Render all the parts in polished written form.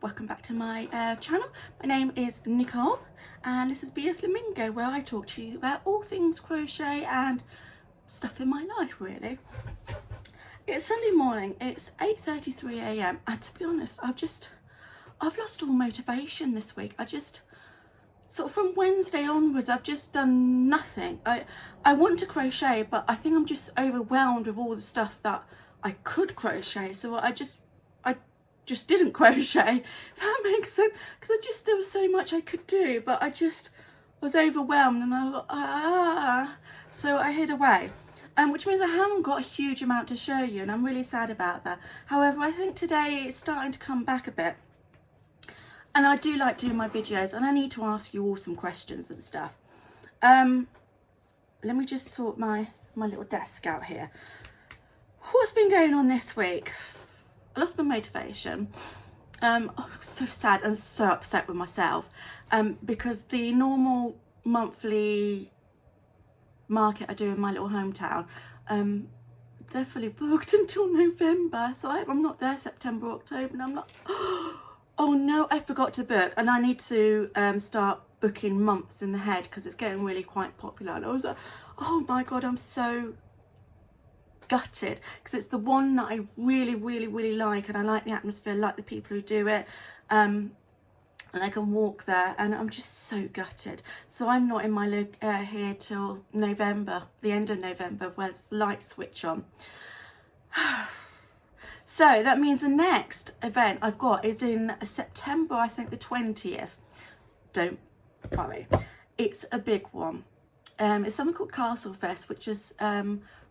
welcome back to my channel. My name is Nicole and this is Be a Flamingo, where I talk to you about all things crochet and stuff in my life really. It's Sunday morning, it's 8:33 a.m. and to be honest, I've lost all motivation this week. I just sort of from Wednesday onwards I've just done nothing. I want to crochet, but I think I'm just overwhelmed with all the stuff that I could crochet, so I just didn't crochet, if that makes sense, because there was so much I could do, but I just was overwhelmed and so I hid away, which means I haven't got a huge amount to show you, and I'm really sad about that. However, I think today it's starting to come back a bit, and I do like doing my videos, and I need to ask you all some questions and stuff. Let me just sort my little desk out here. What's been going on this week? I lost my motivation. I'm so sad and so upset with myself because the normal monthly market I do in my little hometown, they're fully booked until November, so I'm not there September, October, and I'm like, oh no, I forgot to book, and I need to start booking months in the head because it's getting really quite popular. And I was like, oh my god, I'm so gutted because it's the one that I really like, and I like the atmosphere, like the people who do it, and I can walk there, and I'm just so gutted. So I'm not in my here till November, the end of November, where it's light switch on. So that means the next event I've got is in September, I think the 20th. Don't worry, it's a big one. It's something called Castle Fest, which is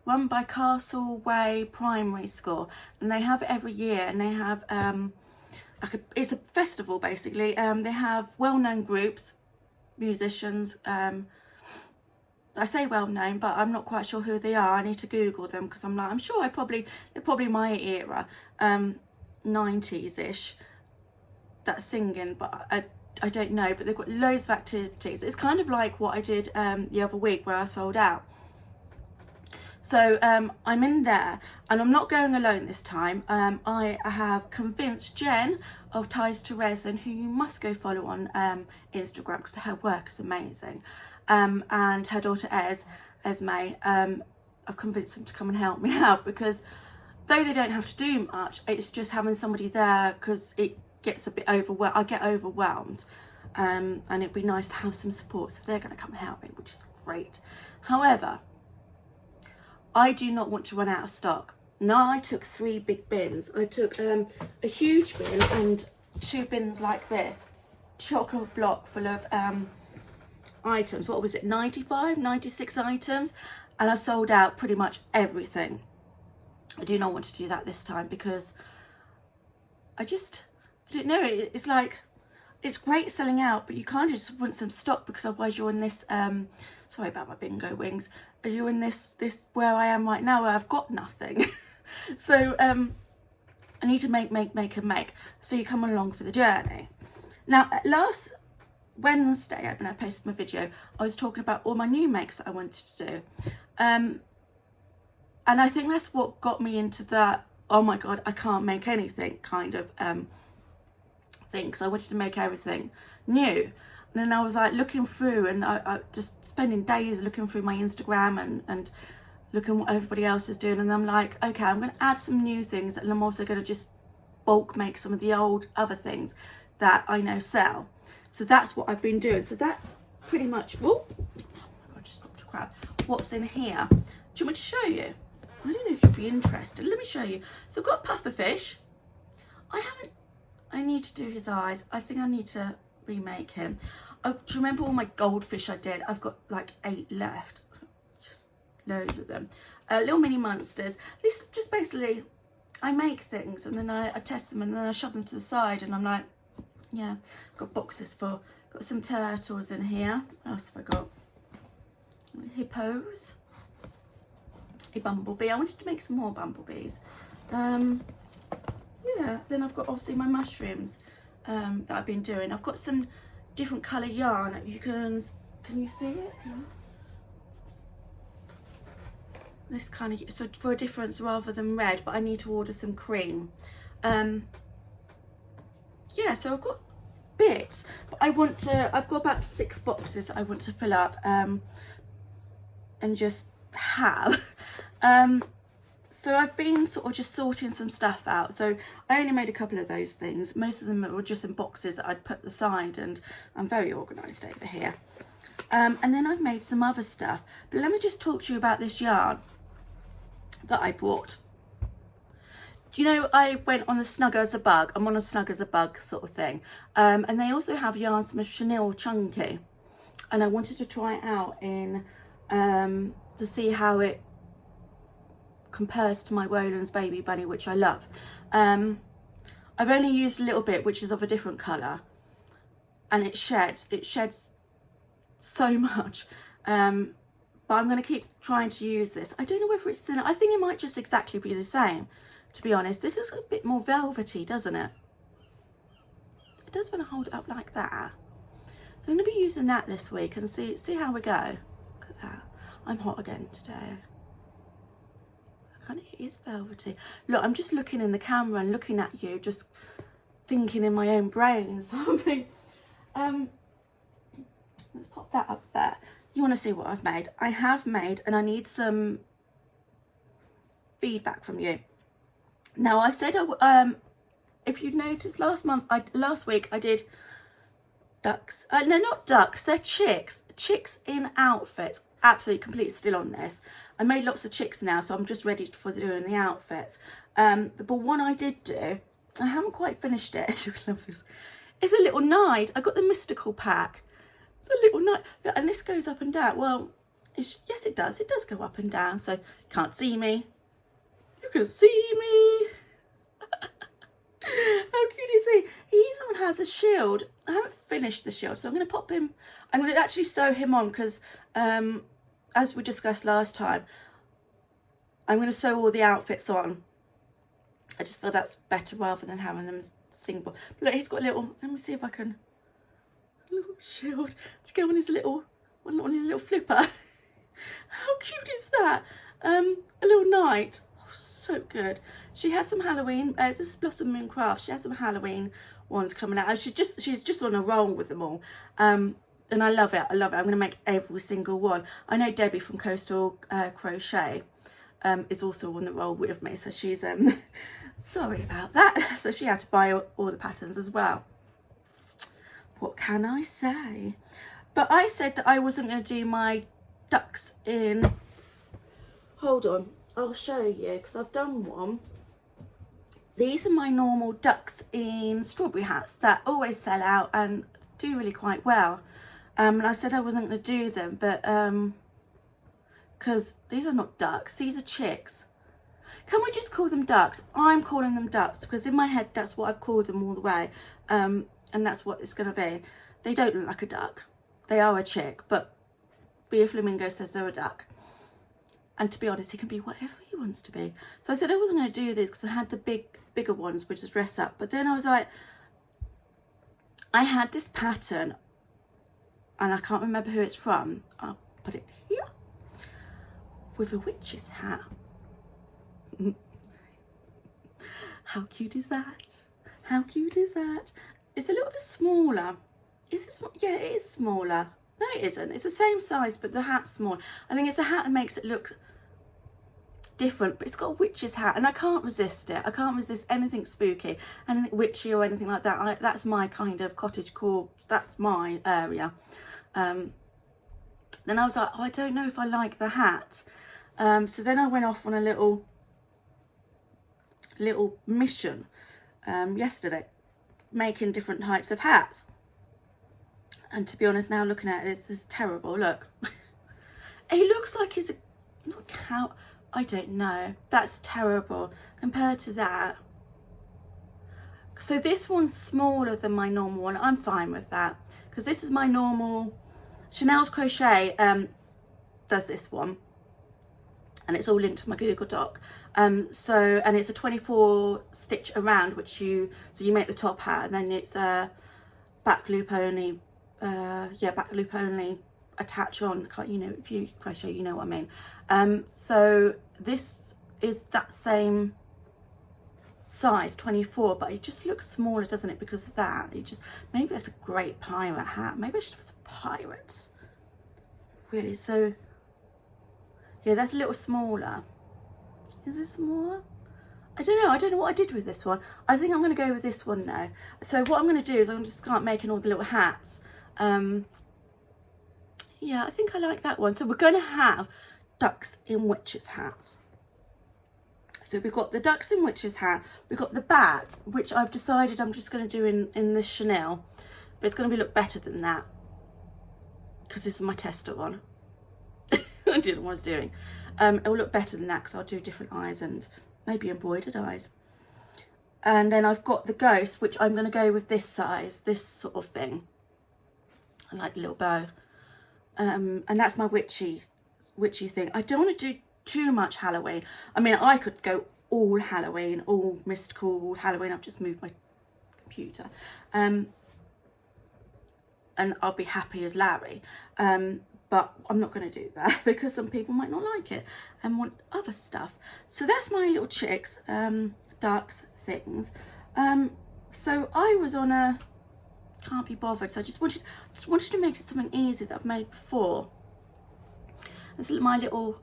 run by Castle Way Primary School, and they have it every year, and they have it's a festival basically. They have well-known groups, musicians. I say well-known, but I'm not quite sure who they are. I need to Google them because I'm sure they're probably my era, 90s-ish, that's singing, but I don't know. But they've got loads of activities. It's kind of like what I did the other week where I sold out. So I'm in there, and I'm not going alone this time. I have convinced Jen of Ties to Resin, who you must go follow on Instagram because her work is amazing, and her daughter Esme. I've convinced them to come and help me out, because though they don't have to do much, it's just having somebody there because it gets a bit overwhelmed. I get overwhelmed, and it'd be nice to have some support, so they're going to come and help me, which is great. However, I do not want to run out of stock. Now, I took 3 big bins. I took a huge bin and 2 bins like this, chock-a-block full of items. What was it, 96 items? And I sold out pretty much everything. I do not want to do that this time because I don't know. It's like, it's great selling out, but you kind of just want some stock, because otherwise you're in this, sorry about my bingo wings, are you in this where I am right now, where I've got nothing. So I need to make. So you come along for the journey. Now, last Wednesday, when I posted my video, I was talking about all my new makes that I wanted to do. And I think that's what got me into that, oh my god, I can't make anything kind of thing, because I wanted to make everything new. And then I was like looking through, and I just spending days looking through my Instagram and looking what everybody else is doing, and I'm like, okay, I'm going to add some new things, and I'm also going to just bulk make some of the old other things that I know sell. So that's what I've been doing. So that's pretty much, oh my god, I just dropped a crab, what's in here. Do you want me to show you? I don't know if you'd be interested. Let me show you. So I've got pufferfish. I need to do his eyes. I think I need to remake him. Do you remember all my goldfish I did? I've got like 8 left. Just loads of them. Little mini monsters. This is just basically, I make things and then I test them and then I shove them to the side, and I'm like, yeah, I've got boxes got some turtles in here. What else have I got? Hippos. A bumblebee. I wanted to make some more bumblebees. Yeah, then I've got obviously my mushrooms that I've been doing. I've got some different colour yarn. You can you see it? Yeah. This kind of, so for a difference rather than red, but I need to order some cream. yeah, so I've got bits, but I've got about 6 boxes I want to fill up and just have. So I've been sort of just sorting some stuff out. So I only made a couple of those things. Most of them were just in boxes that I'd put aside, and I'm very organised over here. And then I've made some other stuff. But let me just talk to you about this yarn that I brought. You know, I went on the Snug as a Bug. I'm on a Snug as a Bug sort of thing. And they also have yarns from Chenille Chunky. And I wanted to try it out in to see how it compares to my Wolan's Baby Bunny, which I love. I've only used a little bit, which is of a different colour, and it sheds so much, but I'm going to keep trying to use this. I don't know whether it's thinner. I think it might just exactly be the same, to be honest. This is a bit more velvety, doesn't it? It does want to hold it up like that. So I'm going to be using that this week and see how we go. Look at that. I'm hot again today. It is velvety. Look, I'm just looking in the camera and looking at you, just thinking in my own brain something. Let's pop that up there. You want to see what I've made? I have made, and I need some feedback from you. Now, I said, if you noticed last week I did ducks. No, not ducks. They're chicks. Chicks in outfits. Absolutely, completely still on this. I made lots of chicks now, so I'm just ready for doing the outfits. But one I did do, I haven't quite finished it. You love this. It's a little knight. I got the mystical pack. It's a little knight, and this goes up and down. Well, yes, it does. It does go up and down. So you can't see me. You can see me. How cute is he? He even has a shield. I haven't finished the shield, so I'm going to pop him. I'm going to actually sew him on because, as we discussed last time, I'm going to sew all the outfits on. I just feel that's better rather than having them single. But look, he's got a little. Let me see if I can. A little shield to go on his little flipper. How cute is that? A little knight. Oh, so good. She has some Halloween. This is Blossom Moon Craft. She has some Halloween ones coming out. She's just on a roll with them all. And I love it. I love it. I'm going to make every single one. I know Debbie from Coastal Crochet is also on the roll with me. So she's sorry about that. So she had to buy all the patterns as well. What can I say? But I said that I wasn't going to do my ducks in. Hold on. I'll show you because I've done one. These are my normal ducks in strawberry hats that always sell out and do really quite well. And I said I wasn't going to do them, but because these are not ducks, these are chicks. Can we just call them ducks? I'm calling them ducks because in my head that's what I've called them all the way, and that's what it's going to be. They don't look like a duck. They are a chick, but Bea Flamingo says they're a duck. And to be honest, he can be whatever he wants to be. So I said I wasn't going to do this because I had the bigger ones, which is dress up. But then I was like, I had this pattern, and I can't remember who it's from. I'll put it here. With a witch's hat. How cute is that? How cute is that? It's a little bit smaller. Is it small? Yeah, it is smaller. No, it isn't. It's the same size, but the hat's small. I think it's a hat that makes it look different, but it's got a witch's hat, and I can't resist it. I can't resist anything spooky, anything witchy or anything like that. That's my kind of cottagecore. That's my area. Then I was like, oh, I don't know if I like the hat. So then I went off on a little mission yesterday, making different types of hats. And to be honest, now looking at this is terrible. Look, it looks like it's look how, I don't know. That's terrible compared to that. So this one's smaller than my normal one. I'm fine with that because this is my normal. Chanel's Crochet does this one, and it's all linked to my Google Doc. And it's a 24 stitch around, which you make the top hat, and then it's a back loop only. Back loop only attach on. You know, if you crochet, you know what I mean. So this is that same size 24, but it just looks smaller, doesn't it, because of that. It just, maybe that's a great pirate hat. Maybe I should have some pirates, really. So yeah, that's a little smaller. Is it smaller? I don't know what I did with this one. I think I'm going to go with this one now. So what I'm going to do is I'm just start making all the little hats. Yeah, I think I like that one. So we're going to have ducks in witches hats. So we've got the ducks in witches hat. We've got the bats, which I've decided I'm just going to do in this chenille. But it's going to look better than that, because this is my tester one. I didn't know what I was doing. It will look better than that because I'll do different eyes and maybe embroidered eyes. And then I've got the ghost, which I'm going to go with this size, this sort of thing. I like the little bow. And that's my witchy thing. I don't want to do too much Halloween. I mean, I could go all Halloween, all mystical, all Halloween. I've just moved my computer. And I'll be happy as Larry. But I'm not going to do that because some people might not like it and want other stuff. So that's my little chicks, ducks, things. So I was on a can't be bothered. So I just wanted to make it something easy that I've made before. This is my little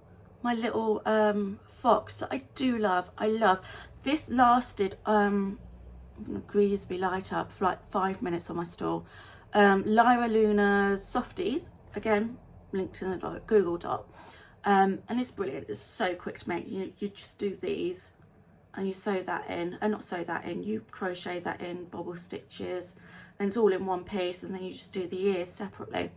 fox that I do love. I love. This lasted Greasby light up for like 5 minutes on my stall. Lyra Luna's Softies, again linked in the Google Doc, and it's brilliant. It's so quick to make. You just do these and you sew that in, and not sew that in, you crochet that in, bobble stitches, and it's all in one piece, and then you just do the ears separately.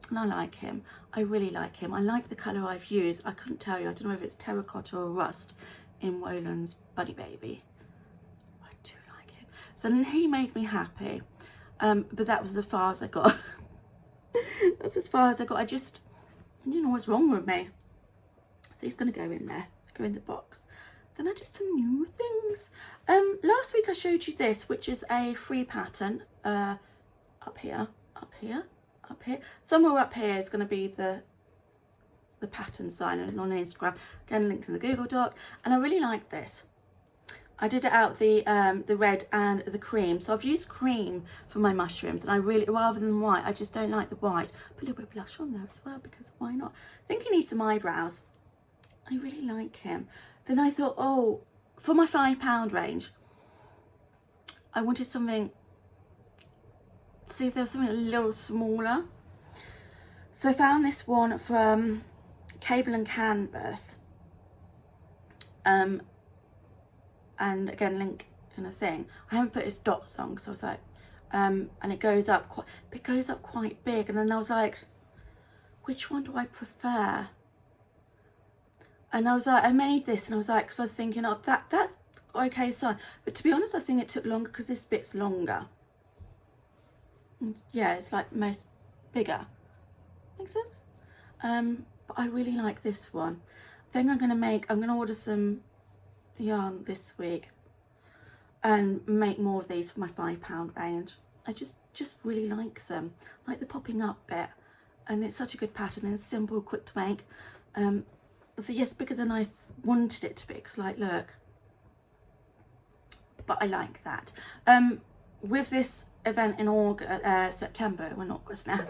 And I like him. I really like him. I like the colour I've used. I couldn't tell you. I don't know if it's terracotta or rust in Wolan's Buddy Baby. I do like him. So then he made me happy. But that was as far as I got. That's as far as I got. I didn't know what's wrong with me. So he's going to go in there. Go in the box. Then I did some new things. Last week I showed you this, which is a free pattern. Up here. Somewhere up here is going to be the pattern sign on Instagram. Again, linked in the Google Doc. And I really like this. I did it out the red and the cream. So I've used cream for my mushrooms, and I really, rather than white, I just don't like the white. Put a little bit of blush on there as well, because why not? I think he needs some eyebrows. I really like him. Then I thought, oh, for my £5 range, I wanted something, see if there was something a little smaller. So I found this one from Cable and Canvas. And again, link in a thing. I haven't put his dots on, because I was like, and it goes up quite big. And then I was like, which one do I prefer? And I was like, I made this, and I was like, because I was thinking, oh, that's okay, son. But to be honest, I think it took longer because this bit's longer. Yeah, it's like most bigger. Makes sense? But I really like this one. I think I'm gonna order some yarn this week and make more of these for my £5 range. I just really like them. I like the popping up bit, and it's such a good pattern, and it's simple, quick to make. So yes, bigger than I wanted it to be, because like, look, but I like that. With this event in August, September, we're in August now,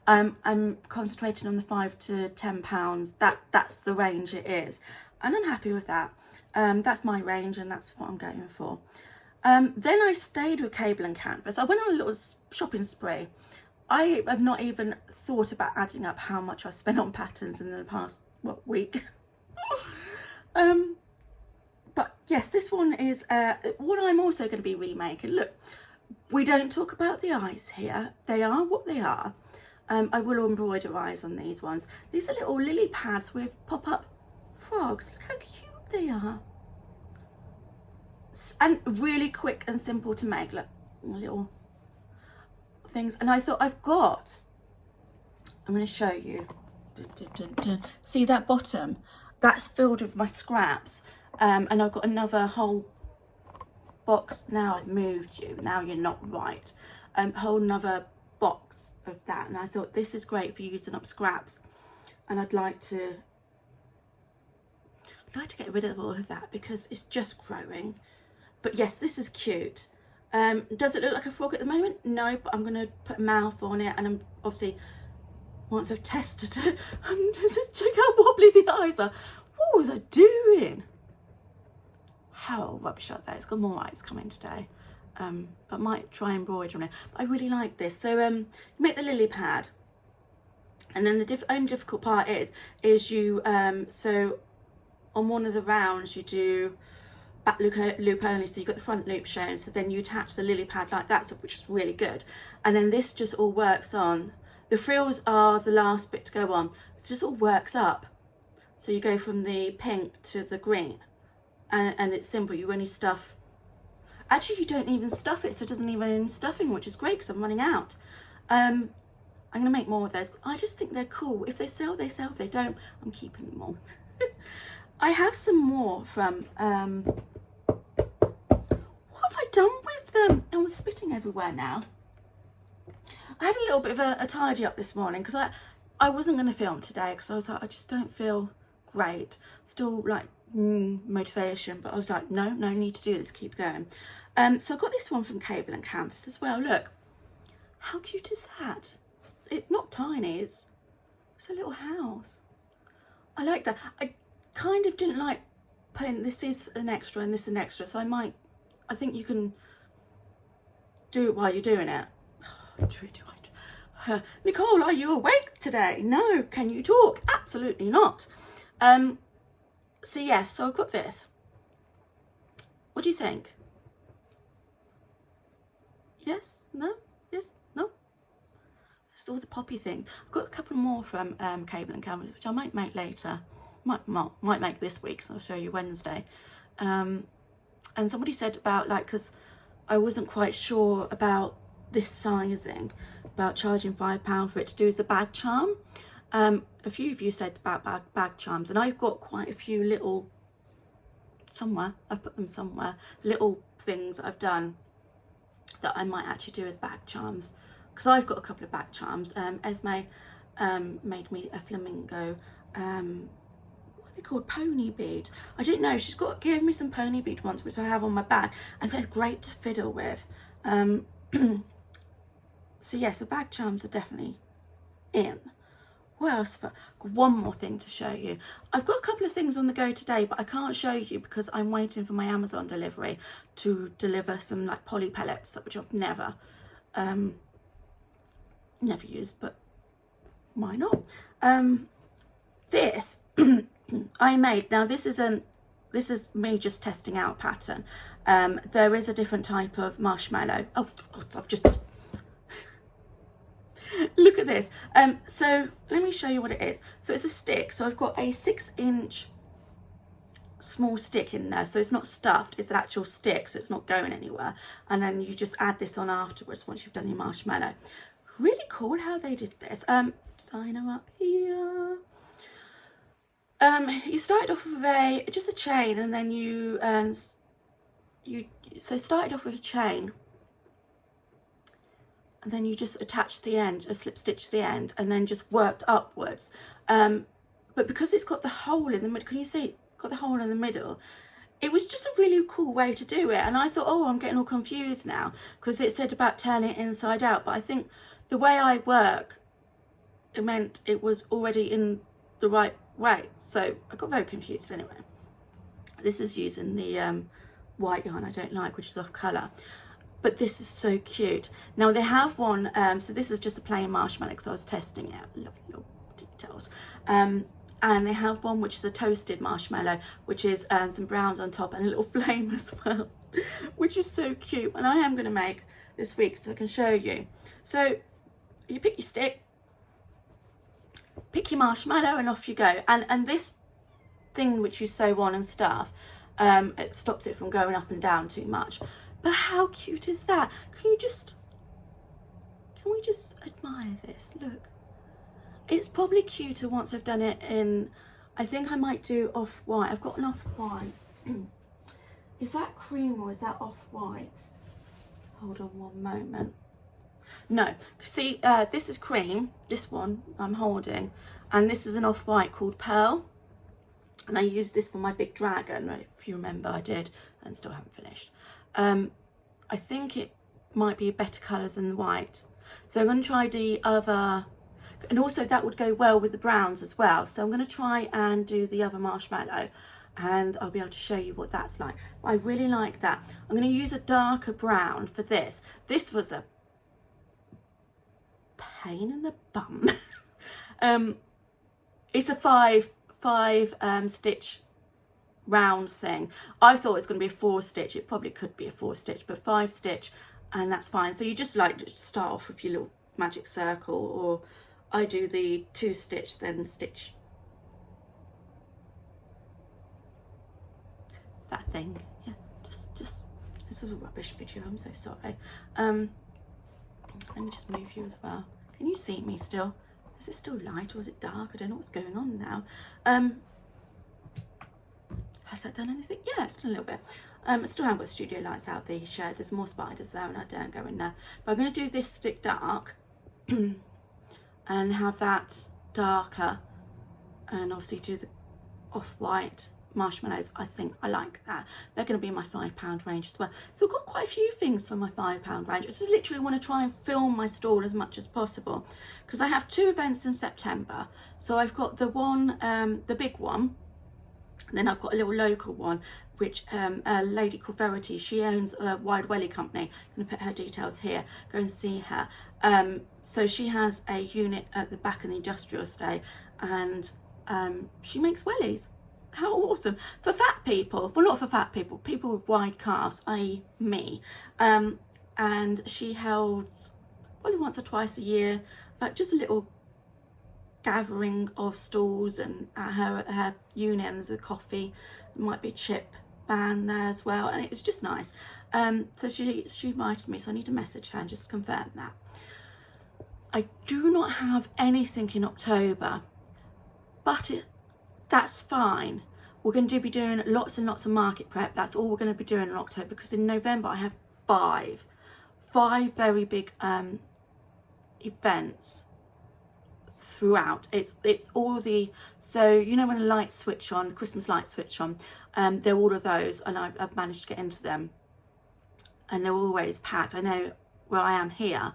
I'm concentrating on the £5 to £10. That's the range it is, and I'm happy with that. That's my range, and that's what I'm going for. Then I stayed with Cable and Canvas. I went on a little shopping spree. I have not even thought about adding up how much I spent on patterns in the past week. But yes, this one is what I'm also going to be remaking. Look, we don't talk about the eyes here. They are what they are. I will embroider eyes on these ones. These are little lily pads with pop-up frogs. Look how cute they are. And really quick and simple to make. Look, little things. And I thought, I'm going to show you. See that bottom? That's filled with my scraps. And I've got another whole box. Now I've moved you. Now you're not right. Whole another box of that. And I thought, this is great for using up scraps. And I'd like to get rid of all of that, because it's just growing. But yes, this is cute. Does it look like a frog at the moment? No, but I'm going to put a mouth on it, and I'm obviously, once I've tested it, just check how wobbly the eyes are. What was I doing? How rubbish are they? It's got more eyes coming today. But might try embroidery on it. But I really like this. So you make the lily pad, and then the only difficult part is you so on one of the rounds you do back loop only, so you've got the front loop shown, so then you attach the lily pad like that, which is really good. And then this just all works on. The frills are the last bit to go on. It just all works up. So you go from the pink to the green, and it's simple. You only stuff. Actually, you don't even stuff it, so it doesn't even need stuffing, which is great because I'm running out. I'm going to make more of those. I just think they're cool. If they sell, they sell. If they don't, I'm keeping them all. I have some more from, what have I done with them? Oh, I'm spitting everywhere now. I had a little bit of a tidy up this morning because I wasn't going to film today because I was like, I just don't feel great. Still like motivation, but I was like, no, need to do this, keep going. So I got this one from Cable and Canvas as well. Look, how cute is that? It's not tiny, it's a little house. I like that. I kind of didn't like putting this is an extra and this is an extra, so I think you can do it while you're doing it. Nicole, are you awake today? No. Can you talk? Absolutely not. So yes, so I've got this. What do you think? Yes? No? Yes? No? It's all the poppy things. I've got a couple more from Cable and Canvas, which I might make later. Might make this week, so I'll show you Wednesday. And somebody said about, like, because I wasn't quite sure about this sizing, about charging £5 for it to do as a bag charm. A few of you said about bag charms, and I've got quite a few little, I've put them somewhere, little things that I've done that I might actually do as bag charms, because I've got a couple of bag charms. Esme made me a flamingo, what are they called, pony beads. I don't know, she's gave me some pony bead ones, which I have on my bag, and they're great to fiddle with. So yes, the bag charms are definitely in. What else? One more thing to show you. I've got a couple of things on the go today, but I can't show you because I'm waiting for my Amazon delivery to deliver some like poly pellets, which I've never used, but why not? This I made. Now this is me just testing out a pattern. There is a different type of marshmallow. Oh God, I've just look at this. So let me show you what it is. So it's a stick. So I've got a 6-inch small stick in there. So it's not stuffed, it's an actual stick, so it's not going anywhere. And then you just add this on afterwards once you've done your marshmallow. Really cool how they did this. Designer up here. You started off with just a chain, and then you started off with a chain, and then you just attached the end, a slip stitch to the end, and then just worked upwards. But because it's got the hole in the middle, can you see? Got the hole in the middle. It was just a really cool way to do it, and I thought, oh, I'm getting all confused now because it said about turning it inside out. But I think the way I work, it meant it was already in the right way. So I got very confused anyway. This is using the white yarn I don't like, which is off colour. But this is so cute. Now they have one, so this is just a plain marshmallow because I was testing it. Lovely little details. And they have one which is a toasted marshmallow, which is some browns on top and a little flame as well, which is so cute. And I am going to make this week so I can show you. So you pick your stick, pick your marshmallow, and off you go. And this thing which you sew on and stuff, it stops it from going up and down too much. But how cute is that? Can we just admire this? Look. It's probably cuter once I've done it in, I think I might do off-white. I've got an off-white. Is that cream or is that off-white? Hold on one moment. No, see, this is cream, this one I'm holding, and this is an off-white called Pearl. And I used this for my big dragon, if you remember I did, and still haven't finished. I think it might be a better colour than the white. So I'm going to try the other, and also that would go well with the browns as well. So I'm going to try and do the other marshmallow, and I'll be able to show you what that's like. I really like that. I'm going to use a darker brown for this. This was a pain in the bum. It's a five stitch round thing. I thought it was going to be a 4 stitch. It probably could be a 4 stitch, but 5 stitch, and that's fine. So you just like start off with your little magic circle, or I do the 2 stitch then stitch that thing. Yeah, just this is a rubbish video, I'm so sorry. Let me just move you as well. Can you see me still? Is it still light or is it dark? I don't know what's going on now. Has that done anything? Yeah, it's done a little bit. I still haven't got studio lights out the shed. There's more spiders there and I don't go in there. But I'm going to do this stick dark and have that darker, and obviously do the off-white marshmallows. I think I like that. They're going to be in my £5 range as well. So I've got quite a few things for my £5 range. I just literally want to try and film my stall as much as possible, because I have 2 events in September. So I've got the one, the big one, and then I've got a little local one, which a lady called Verity, she owns a Wide Welly company. I'm going to put her details here. Go and see her. So she has a unit at the back of the industrial estate, and she makes wellies. How awesome. For fat people, well, not for fat people, people with wide calves, i.e. me. And she holds probably once or twice a year, but just a little gathering of stalls, and at her unit, and there's a coffee, there might be a chip van there as well, and it's just nice. So she invited me, so I need to message her and just confirm that. I do not have anything in October, but that's fine. We're going to be doing lots and lots of market prep. That's all we're going to be doing in October, because in November I have five very big events throughout. It's all the, so you know when the lights switch on, the Christmas lights switch on, they're all of those, and I've managed to get into them, and they're always packed. I know where I am here,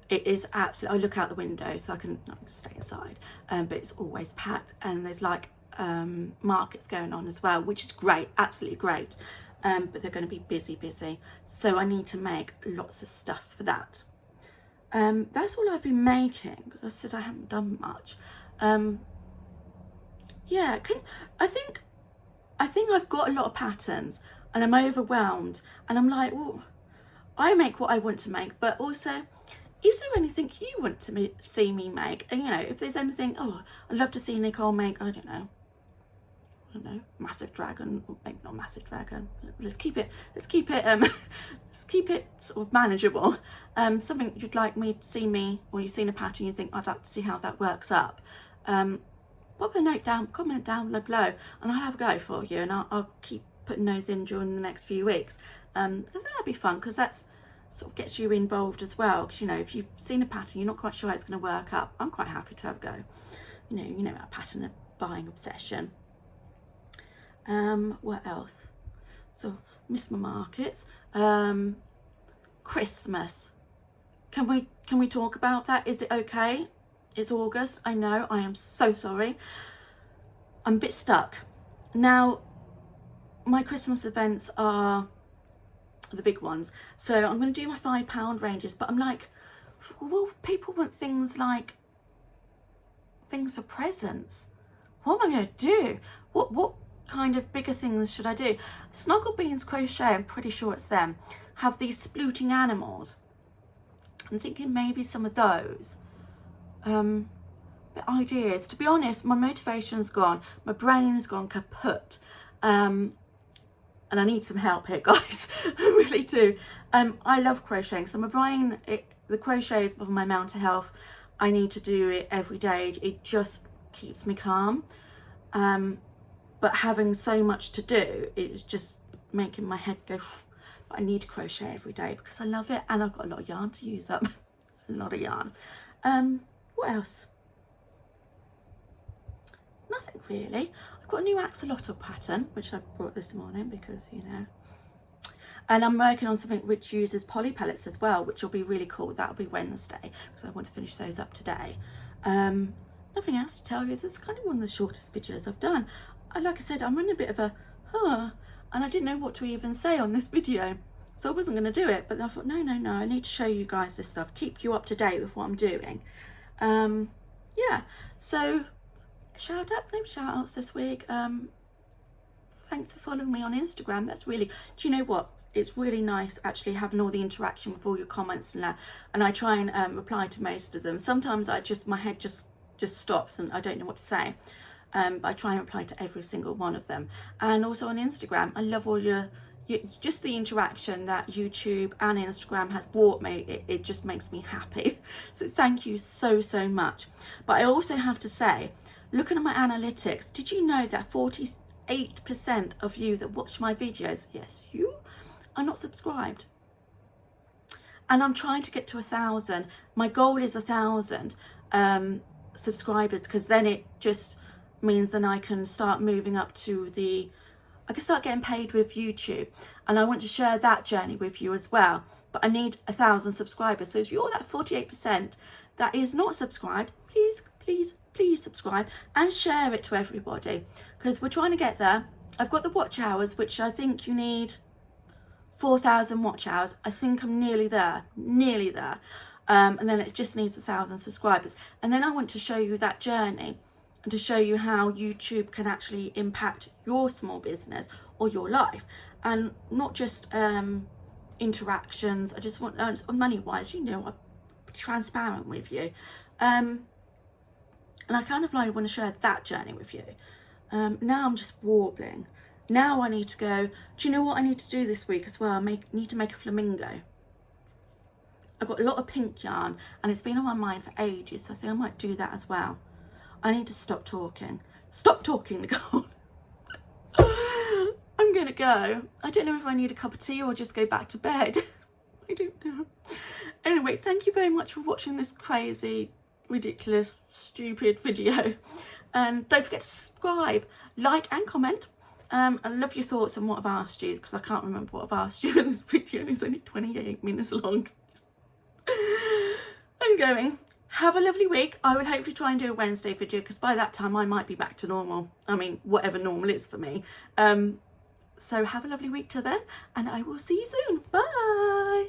it is absolutely, I look out the window so I can stay inside, but it's always packed, and there's like markets going on as well, which is great, absolutely great. But they're going to be busy, so I need to make lots of stuff for that. That's all I've been making, because I said I haven't done much. Yeah, I think I've got a lot of patterns, and I'm overwhelmed, and I'm like, well, I make what I want to make, but also, is there anything you want to see me make? And you know, if there's anything, oh, I'd love to see Nicole make, I don't know, massive dragon, or maybe not massive dragon. Let's keep it let's keep it sort of manageable. Something you'd like me to see me, or you've seen a pattern you think I'd like to see how that works up, pop a note down, comment down below, and I'll have a go for you, and I'll keep putting those in during the next few weeks. I think that'd be fun, because that's sort of gets you involved as well, because you know, if you've seen a pattern you're not quite sure how it's going to work up, I'm quite happy to have a go. You know our pattern of buying obsession. What else? So miss my markets. Christmas, can we talk about that? Is it okay? It's August, I know, I am so sorry. I'm a bit stuck now. My Christmas events are the big ones, so I'm going to do my £5 ranges, but I'm like, well, people want things like things for presents. What am I going to do? What kind of bigger things should I do? Snuggle Beans Crochet, I'm pretty sure it's them, have these splooting animals. I'm thinking maybe some of those. But ideas, to be honest, my motivation's gone, my brain's gone kaput, and I need some help here, guys. I really do. I love crocheting, so my brain, the crochet is of my mental health. I need to do it every day. It just keeps me calm. But having so much to do, it's just making my head go. But I need to crochet every day because I love it, and I've got a lot of yarn to use up. A lot of yarn. What else? nothing really. I've got a new axolotl pattern, which I brought this morning because, you know. And I'm working on something which uses poly pellets as well, which will be really cool. That'll be Wednesday, because I want to finish those up today. Nothing else to tell you. This is kind of one of the shortest videos I've done. Like I said, I'm in a bit of a, and I didn't know what to even say on this video. So I wasn't going to do it, but I thought, no, I need to show you guys this stuff, keep you up to date with what I'm doing. Yeah, so shout outs this week. Thanks for following me on Instagram. That's really, do you know what? It's really nice actually having all the interaction with all your comments and that. And I try and reply to most of them. Sometimes my head just stops and I don't know what to say. But I try and reply to every single one of them. And also on Instagram, I love all your just the interaction that YouTube and Instagram has brought me. It just makes me happy. So thank you so much. But I also have to say, looking at my analytics, did you know that 48% of you that watch my videos, yes, you are not subscribed? And I'm trying to get to 1,000. My goal is 1,000 subscribers, because then it just means then I can start moving up to I can start getting paid with YouTube, and I want to share that journey with you as well. But I need 1,000 subscribers. So if you're that 48% that is not subscribed, please subscribe and share it to everybody, because we're trying to get there. I've got the watch hours, which I think you need 4,000 watch hours. I think I'm nearly there. And then it just needs 1,000 subscribers. And then I want to show you that journey, and to show you how YouTube can actually impact your small business or your life, and not just interactions. I just want money wise, you know, I'm transparent with you, and I kind of like want to share that journey with you. Now I'm just warbling. Now I need to go, do you know what I need to do this week as well? I need to make a flamingo. I've got a lot of pink yarn and it's been on my mind for ages, so I think I might do that as well. I need to stop talking, Nicole. I'm gonna go. I don't know if I need a cup of tea or just go back to bed. I don't know. Anyway, thank you very much for watching this crazy, ridiculous, stupid video. And don't forget to subscribe, like and comment. I love your thoughts on what I've asked you, because I can't remember what I've asked you in this video. It's only 28 minutes long. I'm going. Have a lovely week. I will hopefully try and do a Wednesday video, because by that time I might be back to normal. I mean, whatever normal is for me. So have a lovely week till then, and I will see you soon. Bye.